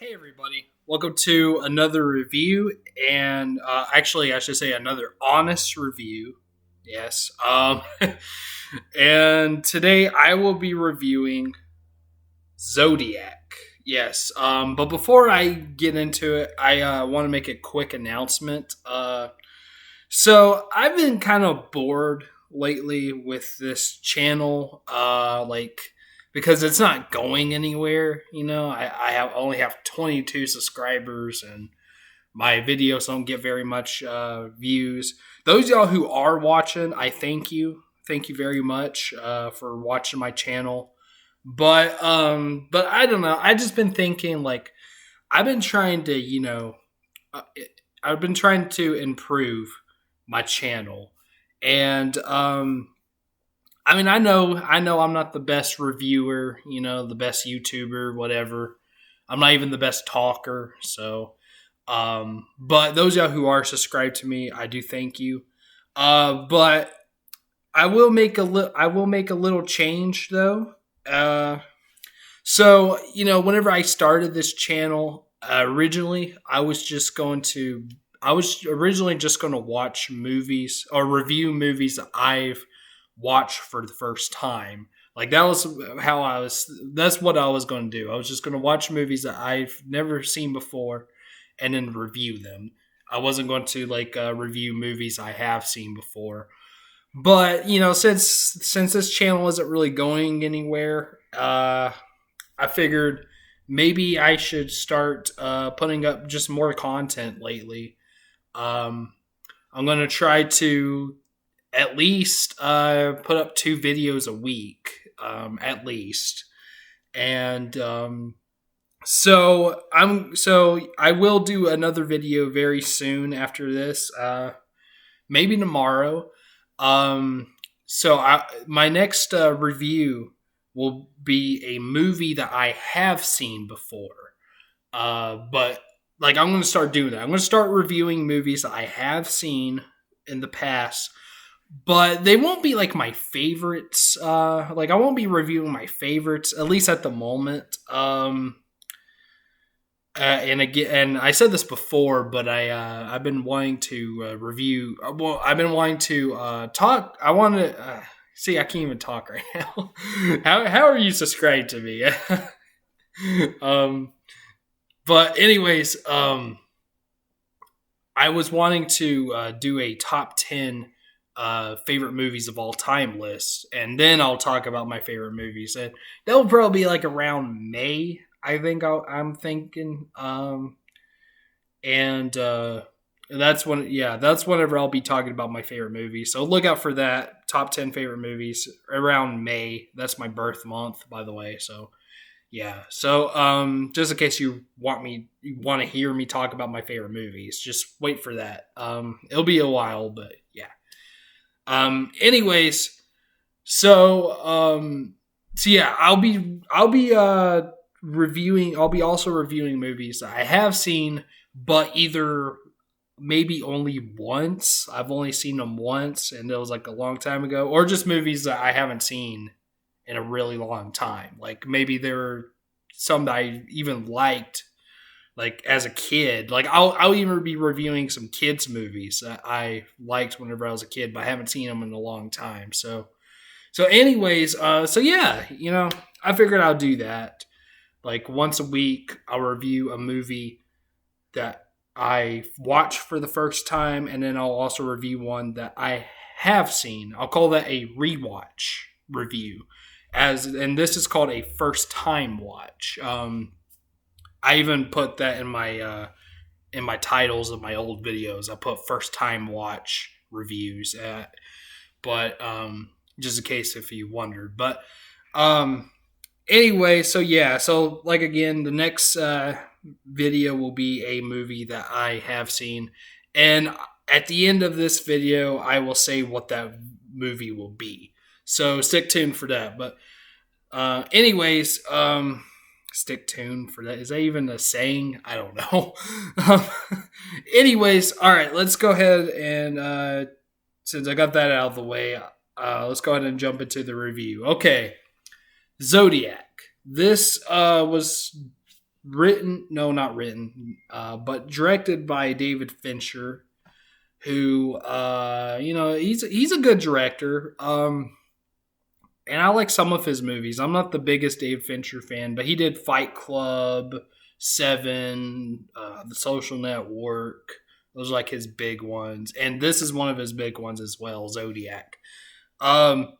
Hey everybody, welcome to another review, and actually, I should say another honest review. Yes, and today I will be reviewing Zodiac. Yes, but before I get into it, I want to make a quick announcement. So I've been kind of bored lately with this channel, because it's not going anywhere. I only have 22 subscribers, and my videos don't get very much views. Those of y'all who are watching, I thank you. Thank you very much for watching my channel. But I don't know. I just been thinking like I've been trying to, uh, I've been trying to improve my channel, and I mean, I know, I'm not the best reviewer, the best YouTuber, whatever. I'm not even the best talker, so. But those of y'all who are subscribed to me, I do thank you. But I will make a little change though. So whenever I started this channel, originally I was originally just going to watch movies or review movies that I've watched for the first time. Like that's what I was going to do. I was just going to watch movies that I've never seen before and then review them. I wasn't going to review movies I have seen before. But, since this channel isn't really going anywhere, I figured maybe I should start putting up just more content lately. Um, I'm going to try to at least put up 2 videos a week, at least. And so I will do another video very soon after this, maybe tomorrow. My next review will be a movie that I have seen before. But I'm going to start doing that. I'm going to start reviewing movies that I have seen in the past, but they won't be like my favorites. I won't be reviewing my favorites, at least at the moment. And again, and I said this before, but I've been wanting to review. Well, I've been wanting to talk. I want to see. I can't even talk right now. How are you subscribed to me? um, but anyways, I was wanting to do a top 10 favorite movies of all time list, and then I'll talk about my favorite movies, and that will probably be like around May. I think I'm thinking, and that's whenever I'll be talking about my favorite movies. So look out for that top 10 favorite movies around May. That's my birth month, by the way. So yeah. So just in case you want to hear me talk about my favorite movies, just wait for that. It'll be a while, but yeah. Anyways, so yeah, I'll be reviewing. I'll be also reviewing movies that I have seen, but either maybe only once. I've only seen them once, and it was like a long time ago, or just movies that I haven't seen in a really long time. Like maybe there were some that I even liked, like as a kid. Like I'll even be reviewing some kids movies that I liked whenever I was a kid, but I haven't seen them in a long time. So anyways, so yeah, I figured I'll do that. Like once a week, I'll review a movie that I watched for the first time, and then I'll also review one that I have seen. I'll call that a rewatch review, and this is called a first time watch. I even put that in my titles of my old videos. I put first time watch reviews but just in case if you wondered. But anyway, so yeah, so like again, the next video will be a movie that I have seen, and at the end of this video, I will say what that movie will be. So stick tuned for that. But anyways, stick tuned for that. Is that even a saying? I don't know. Anyways, all right, let's go ahead and since I got that out of the way, let's go ahead and jump into the review. Okay. Zodiac. This was not written, but directed by David Fincher, who, he's a good director. And I like some of his movies. I'm not the biggest Dave Fincher fan, but he did Fight Club, Seven, The Social Network. Those are like his big ones, and this is one of his big ones as well, Zodiac. Um,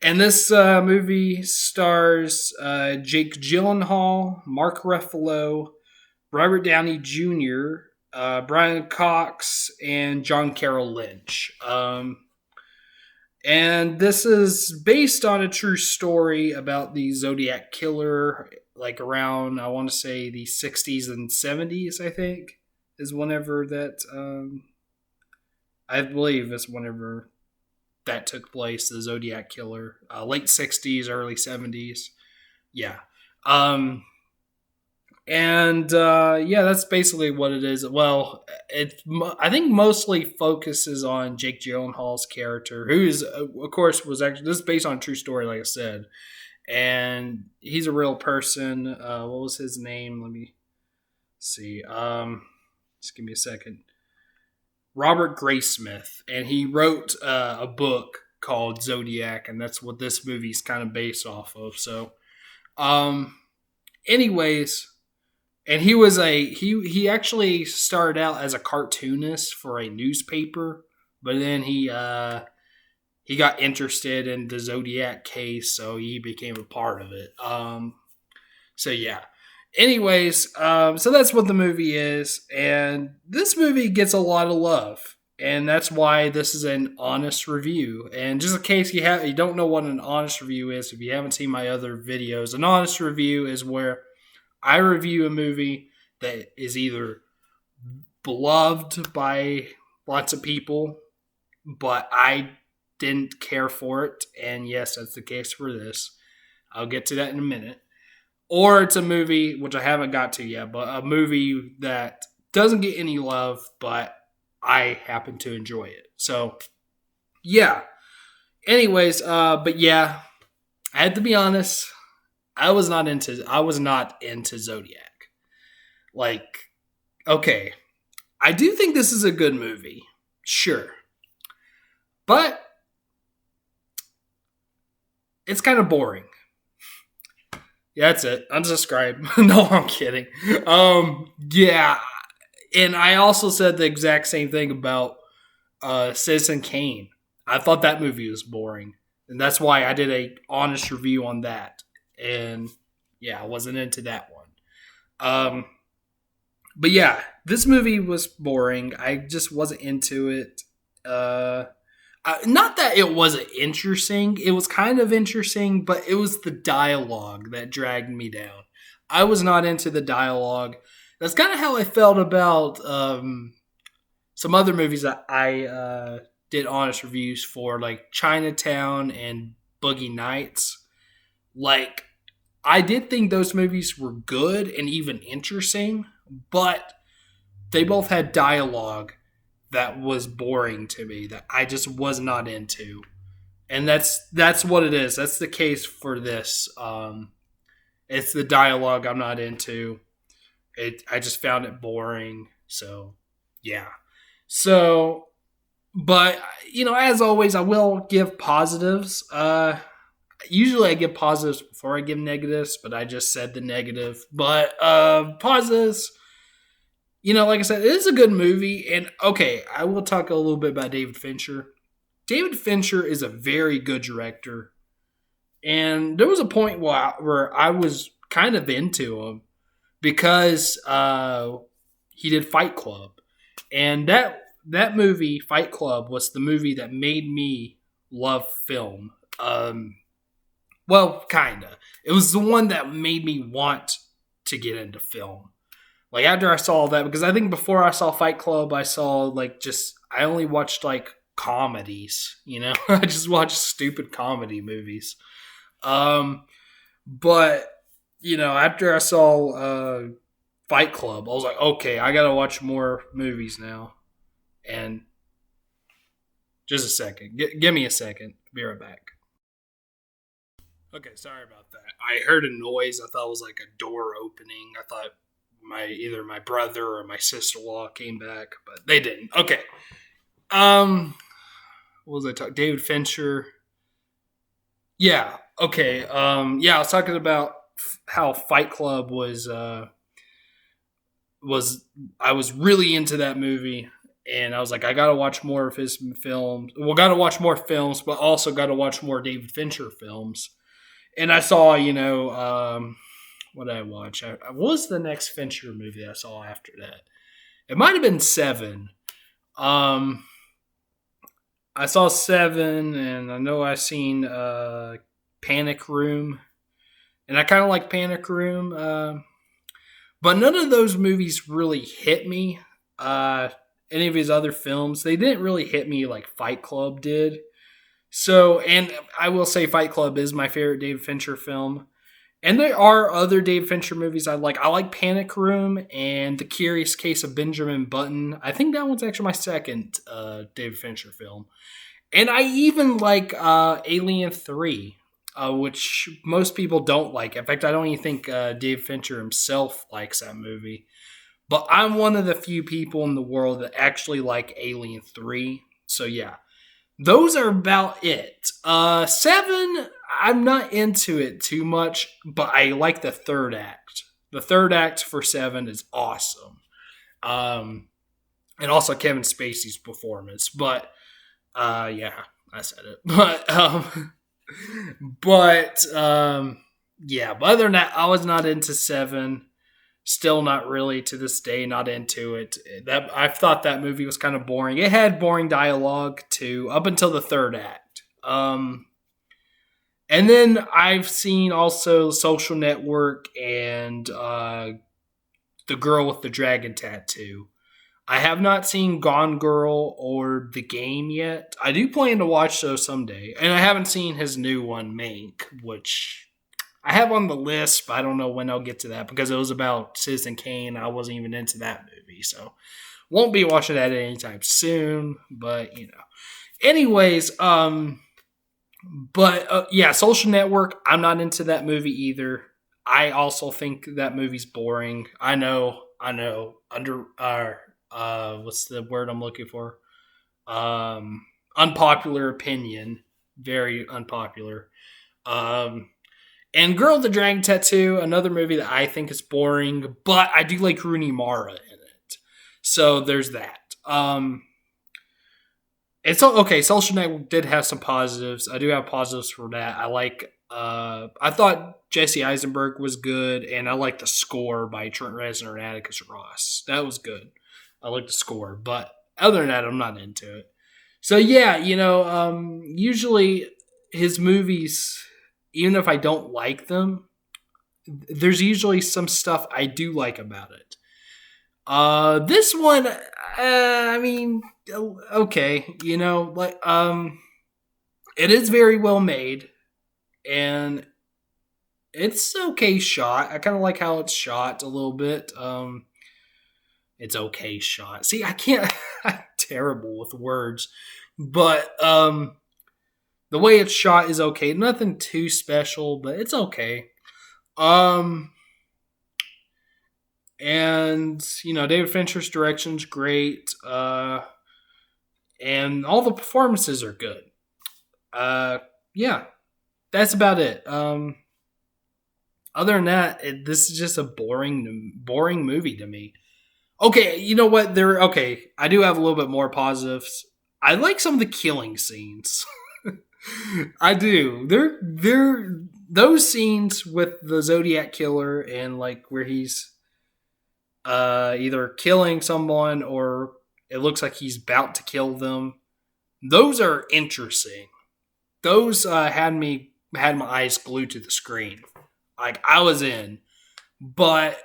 and this movie stars Jake Gyllenhaal, Mark Ruffalo, Robert Downey Jr., Brian Cox, and John Carroll Lynch. And this is based on a true story about the Zodiac killer, like around, I want to say, the 60s and 70s, I think, is whenever that, I believe is whenever that took place, the Zodiac killer. Late 60s, early 70s. Yeah. Yeah, that's basically what it is. Well, I think mostly focuses on Jake Gyllenhaal's character, who is, of course, was actually, this is based on a true story, like I said, and he's a real person. What was his name? Let me see. Just give me a second. Robert Graysmith, and he wrote a book called Zodiac, and that's what this movie's kind of based off of. So, anyways. And he actually started out as a cartoonist for a newspaper, but then he got interested in the Zodiac case, so he became a part of it. So yeah. Anyways, so that's what the movie is, and this movie gets a lot of love, and that's why this is an honest review. And just in case you don't know what an honest review is, if you haven't seen my other videos, an honest review is where I review a movie that is either beloved by lots of people, but I didn't care for it. And yes, that's the case for this. I'll get to that in a minute. Or it's a movie, which I haven't got to yet, but a movie that doesn't get any love, but I happen to enjoy it. So, yeah. Anyways, but yeah, I had to be honest. I was not into Zodiac. Like, okay, I do think this is a good movie, sure, but it's kind of boring. Yeah, that's it. Unsubscribe. No, I'm kidding. Yeah, and I also said the exact same thing about Citizen Kane. I thought that movie was boring, and that's why I did a honest review on that. And yeah, I wasn't into that one. But yeah, this movie was boring. I just wasn't into it. Not that it wasn't interesting. It was kind of interesting, but it was the dialogue that dragged me down. I was not into the dialogue. That's kind of how I felt about some other movies that I did honest reviews for, like Chinatown and Boogie Nights. Like, I did think those movies were good and even interesting, but they both had dialogue that was boring to me, that I just was not into. And that's what it is. That's the case for this. It's the dialogue I'm not into. I just found it boring. So, yeah. So, but, as always, I will give positives. Usually I give positives before I give negatives, but I just said the negative. But positives, like I said, it is a good movie. And okay, I will talk a little bit about David Fincher. David Fincher is a very good director. And there was a point where I was kind of into him because he did Fight Club. And that movie, Fight Club, was the movie that made me love film. Well, kinda. It was the one that made me want to get into film. Like, after I saw that, because I think before I saw Fight Club, I saw, I only watched, comedies, I just watched stupid comedy movies. But, after I saw Fight Club, I was like, okay, I gotta watch more movies now. And just a second. Give me a second. Be right back. Okay, sorry about that. I heard a noise. I thought it was like a door opening. I thought either my brother or my sister-in-law came back, but they didn't. Okay. Um, what was I talking? David Fincher. Yeah. Okay. Yeah, I was talking about how Fight Club was I was really into that movie, and I was like, I gotta watch more of his films. Well, gotta watch more films, but also gotta watch more David Fincher films. And I saw, what did I watch? What was the next Fincher movie I saw after that? It might have been Seven. Um, I saw Seven, and I know I seen Panic Room, and I kind of like Panic Room. But none of those movies really hit me. Uh, any of his other films, they didn't really hit me like Fight Club did. So, and I will say Fight Club is my favorite David Fincher film. And there are other David Fincher movies I like. I like Panic Room and The Curious Case of Benjamin Button. I think that one's actually my second David Fincher film. And I even like Alien 3, which most people don't like. In fact, I don't even think David Fincher himself likes that movie. But I'm one of the few people in the world that actually like Alien 3. So yeah, those are about it. Seven, I'm not into it too much, but I like the third act. The third act for Seven is awesome. Um, and also Kevin Spacey's performance. But yeah, I said it. But yeah. But other than that, I was not into Seven. Still not really to this day, not into it. That I thought that movie was kind of boring. It had boring dialogue too, up until the third act. And then I've seen also Social Network and The Girl with the Dragon Tattoo. I have not seen Gone Girl or The Game yet. I do plan to watch those someday. And I haven't seen his new one, Mank, which I have on the list, but I don't know when I'll get to that because it was about Citizen Kane. I wasn't even into that movie, so won't be watching that anytime soon. But anyways, yeah, Social Network. I'm not into that movie either. I also think that movie's boring. I know. Under what's the word I'm looking for? Unpopular opinion. Very unpopular. And Girl with the Dragon Tattoo, another movie that I think is boring, but I do like Rooney Mara in it. So there's that. It's okay. Social Network did have some positives. I do have positives for that. I thought Jesse Eisenberg was good, and I like the score by Trent Reznor and Atticus Ross. That was good. I like the score, but other than that, I'm not into it. So yeah, usually his movies, even if I don't like them, there's usually some stuff I do like about it. This one, I mean, okay, it is very well made, and it's okay shot. I kind of like how it's shot a little bit. It's okay shot. See, I can't. I'm terrible with words, but the way it's shot is okay. Nothing too special, but it's okay. Um, and David Fincher's direction's great. And all the performances are good. Yeah, that's about it. Other than that, this is just a boring movie to me. Okay, you know what? Okay. I do have a little bit more positives. I like some of the killing scenes. I do. They're those scenes with the Zodiac killer and like where he's either killing someone or it looks like he's about to kill them. Those are interesting. Those had my eyes glued to the screen. Like I was in. But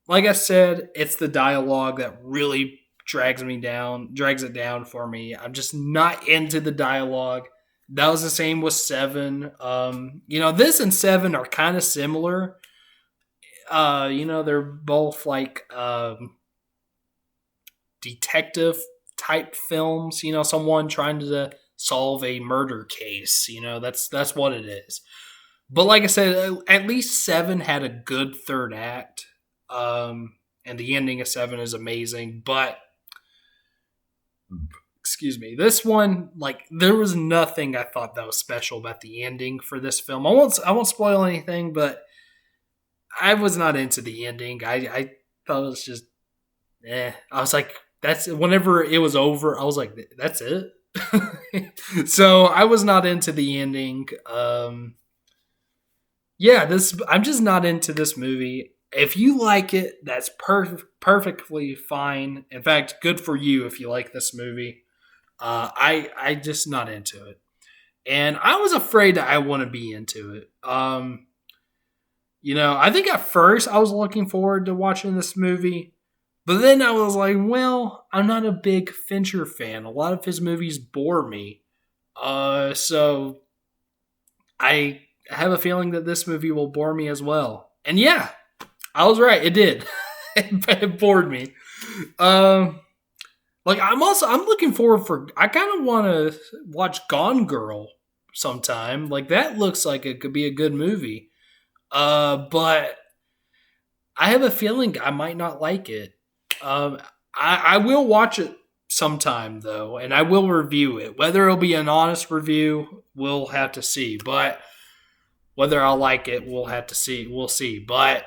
like I said, it's the dialogue that really drags it down for me. I'm just not into the dialogue. That was the same with Seven. This and Seven are kind of similar. They're both like detective type films. Someone trying to solve a murder case. That's what it is. But like I said, at least 7 had a good third act. And the ending of 7 is amazing. But excuse me, this one, like, there was nothing I thought that was special about the ending for this film. I won't spoil anything, but I was not into the ending. I thought it was just I was like, that's whenever it was over, I was like, that's it. So I was not into the ending. I'm just not into this movie. If you like it, that's perfectly fine. In fact, good for you if you like this movie. I just not into it, and I was afraid that I wouldn't be into it. I think at first I was looking forward to watching this movie, but then I was like, well, I'm not a big Fincher fan. A lot of his movies bore me, so I have a feeling that this movie will bore me as well. And yeah, I was right. It did. It bored me. I'm looking forward for. I kind of want to watch Gone Girl sometime. Like, that looks like it could be a good movie. But I have a feeling I might not like it. I will watch it sometime though, and I will review it. Whether it'll be an honest review, we'll have to see. But whether I'll like it, we'll have to see. We'll see. But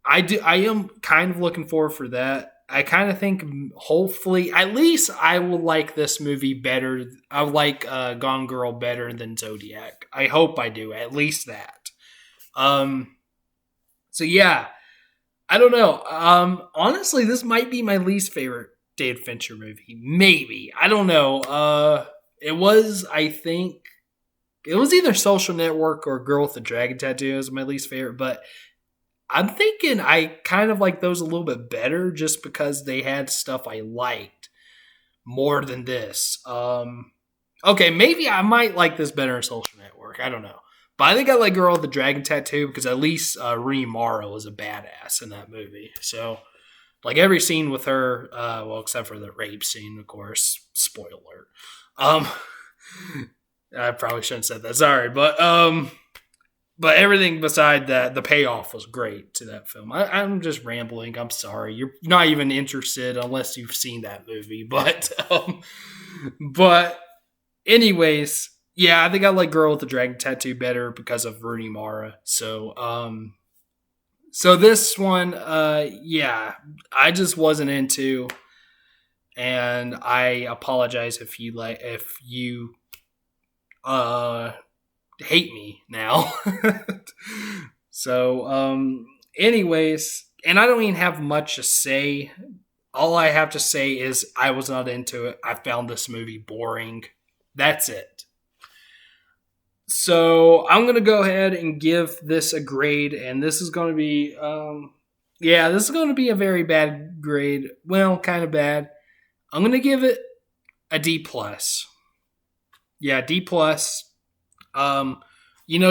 I am kind of looking forward for that. I kind of think, hopefully, at least I will like this movie better. I like Gone Girl better than Zodiac. I hope I do, at least that. So yeah, I don't know. Honestly, this might be my least favorite David Fincher movie. Maybe. I don't know. I think, it was either Social Network or Girl with the Dragon Tattoo is my least favorite, but I'm thinking I kind of like those a little bit better just because they had stuff I liked more than this. Okay, maybe I might like this better in Social Network. I don't know. But I think I like Girl with the Dragon Tattoo because at least Rooney Mara was a badass in that movie. So, like, every scene with her, except for the rape scene, of course. Spoiler alert. I probably shouldn't have said that. Sorry. But everything beside that, the payoff was great to that film. I'm just rambling. I'm sorry. You're not even interested unless you've seen that movie. But anyways, yeah, I think I like Girl with the Dragon Tattoo better because of Rooney Mara. So this one, yeah, I just wasn't into, and I apologize if you hate me now. So, anyways, and I don't even have much to say. All I have to say is I was not into it. I found this movie boring. That's it. So I'm going to go ahead and give this a grade, and this is going to be, this is going to be a very bad grade. Well, kind of bad. I'm going to give it a D+. Yeah, D+.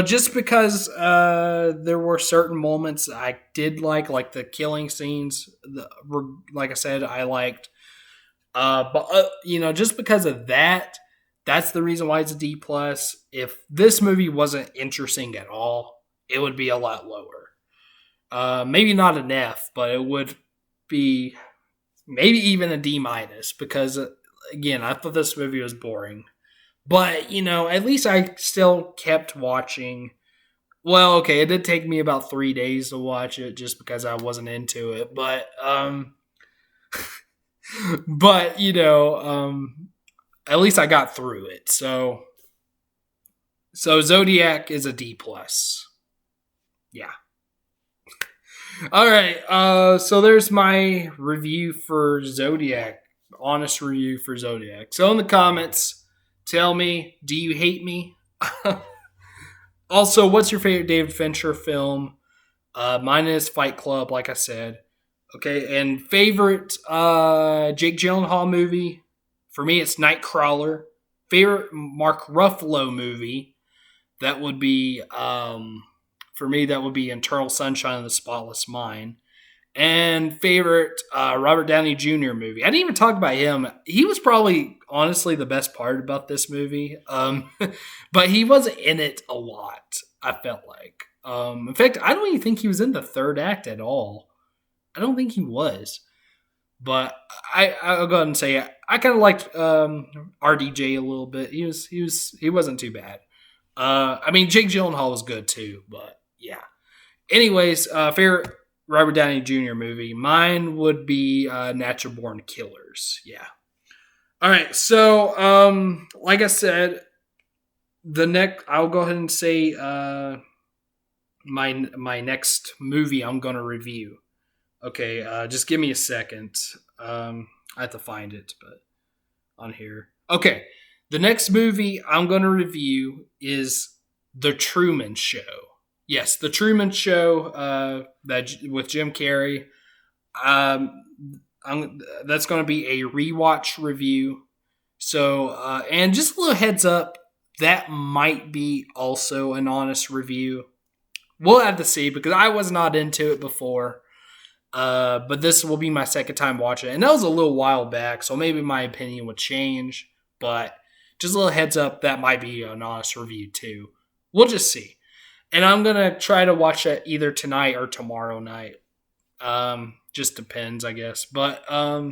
Just because there were certain moments I did like the killing scenes, like I said, I liked. Just because of that, that's the reason why it's a D+. If this movie wasn't interesting at all, it would be a lot lower. Maybe not an F, but it would be maybe even a D- because, again, I thought this movie was boring. But, at least I still kept watching. Well, okay, it did take me about 3 days to watch it just because I wasn't into it. But, at least I got through it. So Zodiac is a D+. Yeah. All right. So there's my review for Zodiac. Honest review for Zodiac. So in the comments, tell me, do you hate me? Also, what's your favorite David Fincher film? Mine is Fight Club, like I said. Okay, and favorite Jake Gyllenhaal movie? For me, it's Nightcrawler. Favorite Mark Ruffalo movie? That would be, for me, that would be Eternal Sunshine of the Spotless Mind. And favorite Robert Downey Jr. movie. I didn't even talk about him. He was probably, honestly, the best part about this movie. But he wasn't in it a lot. I felt like. In fact, I don't even think he was in the third act at all. I don't think he was. But I'll go ahead and say I kind of liked RDJ a little bit. He wasn't too bad. I mean, Jake Gyllenhaal was good too, but yeah. Anyways, favorite Robert Downey Jr. movie. Mine would be Natural Born Killers. Yeah. All right. So, like I said, I'll go ahead and say my next movie I'm gonna review. Okay, just give me a second. I have to find it, but on here. Okay, the next movie I'm going to review is The Truman Show. Yes, The Truman Show. That with Jim Carrey. That's going to be a rewatch review. So, and just a little heads up, that might be also an honest review. We'll have to see because I was not into it before. But this will be my second time watching it. And that was a little while back, so maybe my opinion would change. But just a little heads up, that might be an honest review too. We'll just see. And I'm going to try to watch it either tonight or tomorrow night. Just depends, I guess. But I'll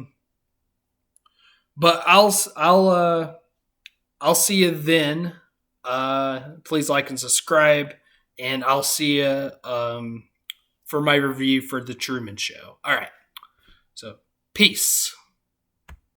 see you then. Please like and subscribe. And I'll see you for my review for The Truman Show. All right. So, peace.